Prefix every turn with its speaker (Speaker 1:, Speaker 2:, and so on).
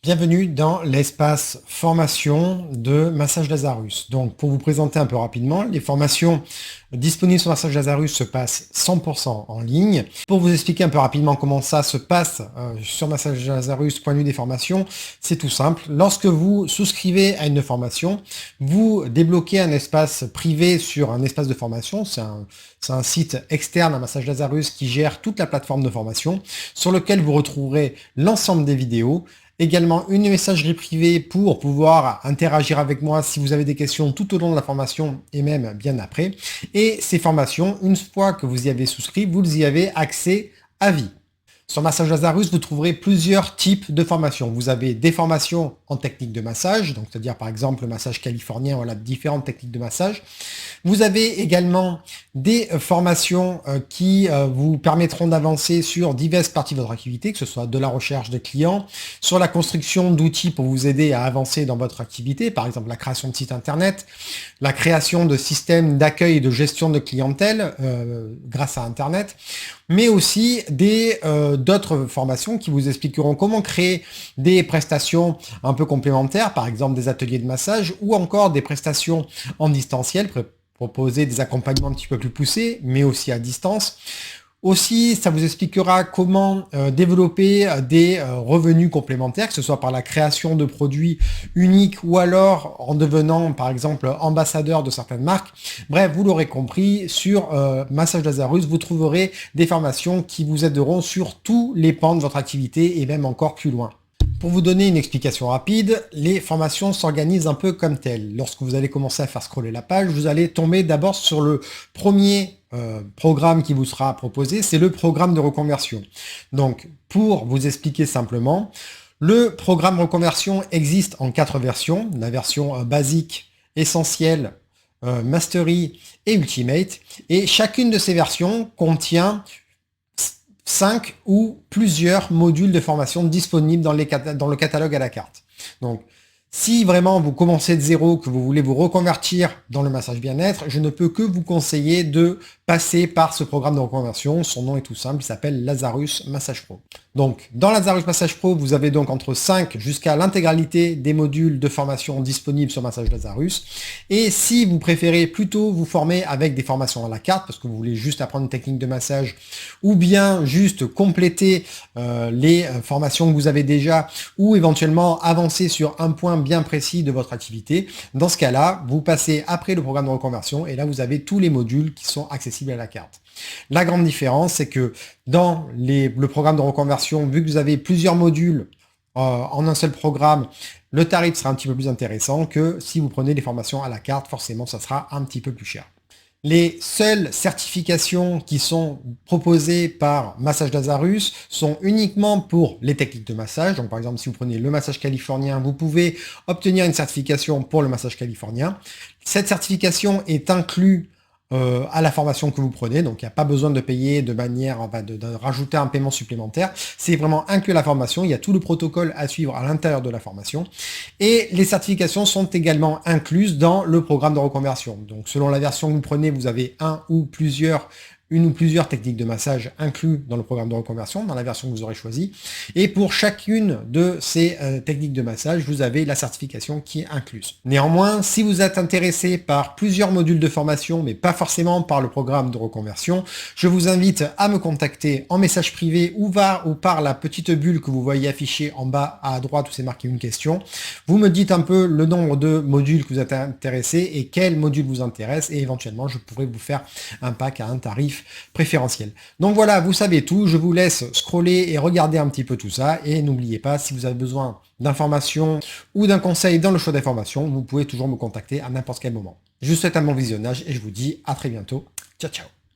Speaker 1: Bienvenue dans l'espace formation de Massage Lazarus. Donc, pour vous présenter un peu rapidement, les formations disponibles sur Massage Lazarus se passent 100% en ligne. Pour vous expliquer un peu rapidement comment ça se passe sur Massage Lazarus, point de vue des formations, c'est tout simple. Lorsque vous souscrivez à une formation, vous débloquez un espace privé sur un espace de formation. C'est un site externe à Massage Lazarus qui gère toute la plateforme de formation, sur lequel vous retrouverez l'ensemble des vidéos. Également une messagerie privée pour pouvoir interagir avec moi si vous avez des questions tout au long de la formation et même bien après. Et ces formations, une fois que vous y avez souscrit, vous y avez accès à vie. Sur Massage Lazarus, vous trouverez plusieurs types de formations. Vous avez des formations en technique de massage, donc c'est-à-dire par exemple le massage californien, voilà, différentes techniques de massage. Vous avez également des formations qui vous permettront d'avancer sur diverses parties de votre activité, que ce soit de la recherche de clients, sur la construction d'outils pour vous aider à avancer dans votre activité, par exemple la création de sites internet, la création de systèmes d'accueil et de gestion de clientèle grâce à internet, mais aussi d'autres formations qui vous expliqueront comment créer des prestations un peu complémentaires, par exemple des ateliers de massage ou encore des prestations en distanciel, proposer des accompagnements un petit peu plus poussés, mais aussi à distance. Aussi, ça vous expliquera comment développer des revenus complémentaires, que ce soit par la création de produits uniques ou alors en devenant, par exemple, ambassadeur de certaines marques. Bref, vous l'aurez compris, sur Massage Lazarus, vous trouverez des formations qui vous aideront sur tous les pans de votre activité et même encore plus loin. Pour vous donner une explication rapide, les formations s'organisent un peu comme telles. Lorsque vous allez commencer à faire scroller la page, vous allez tomber d'abord sur le premier programme qui vous sera proposé, c'est le programme de reconversion. Donc, pour vous expliquer simplement, le programme reconversion existe en 4 versions. La version basique, essentielle, mastery et ultimate. Et chacune de ces versions contient 5 ou plusieurs modules de formation disponibles dans le catalogue à la carte. Donc, si vraiment vous commencez de zéro, que vous voulez vous reconvertir dans le massage bien-être, je ne peux que vous conseiller de passer par ce programme de reconversion. Son nom est tout simple, il s'appelle Lazarus Massage Pro. Donc, dans Lazarus Massage Pro, vous avez donc entre 5 jusqu'à l'intégralité des modules de formation disponibles sur Massage Lazarus. Et si vous préférez plutôt vous former avec des formations à la carte, parce que vous voulez juste apprendre une technique de massage, ou bien juste compléter les formations que vous avez déjà, ou éventuellement avancer sur un point bien précis de votre activité, dans ce cas-là, vous passez après le programme de reconversion, et là vous avez tous les modules qui sont accessibles à la carte. La grande différence, c'est que dans le programme de reconversion, vu que vous avez plusieurs modules en un seul programme, le tarif sera un petit peu plus intéressant que si vous prenez les formations à la carte, forcément ça sera un petit peu plus cher. Les seules certifications qui sont proposées par Massage Lazarus sont uniquement pour les techniques de massage. Donc par exemple, si vous prenez le massage californien, vous pouvez obtenir une certification pour le massage californien. Cette certification est inclue à la formation que vous prenez, donc il n'y a pas besoin de payer de manière, enfin, de rajouter un paiement supplémentaire, c'est vraiment inclus à la formation, il y a tout le protocole à suivre à l'intérieur de la formation, et les certifications sont également incluses dans le programme de reconversion. Donc selon la version que vous prenez, vous avez une ou plusieurs techniques de massage inclus dans le programme de reconversion, dans la version que vous aurez choisie. Et pour chacune de ces techniques de massage, vous avez la certification qui est incluse. Néanmoins, si vous êtes intéressé par plusieurs modules de formation, mais pas forcément par le programme de reconversion, je vous invite à me contacter en message privé ou par la petite bulle que vous voyez affichée en bas à droite où c'est marqué une question. Vous me dites un peu le nombre de modules que vous êtes intéressé et quel module vous intéresse, et éventuellement je pourrais vous faire un pack à un tarif préférentiel. Donc voilà, vous savez tout, je vous laisse scroller et regarder un petit peu tout ça, et n'oubliez pas, si vous avez besoin d'informations ou d'un conseil dans le choix d'informations, vous pouvez toujours me contacter à n'importe quel moment. Je vous souhaite un bon visionnage et je vous dis à très bientôt. Ciao ciao.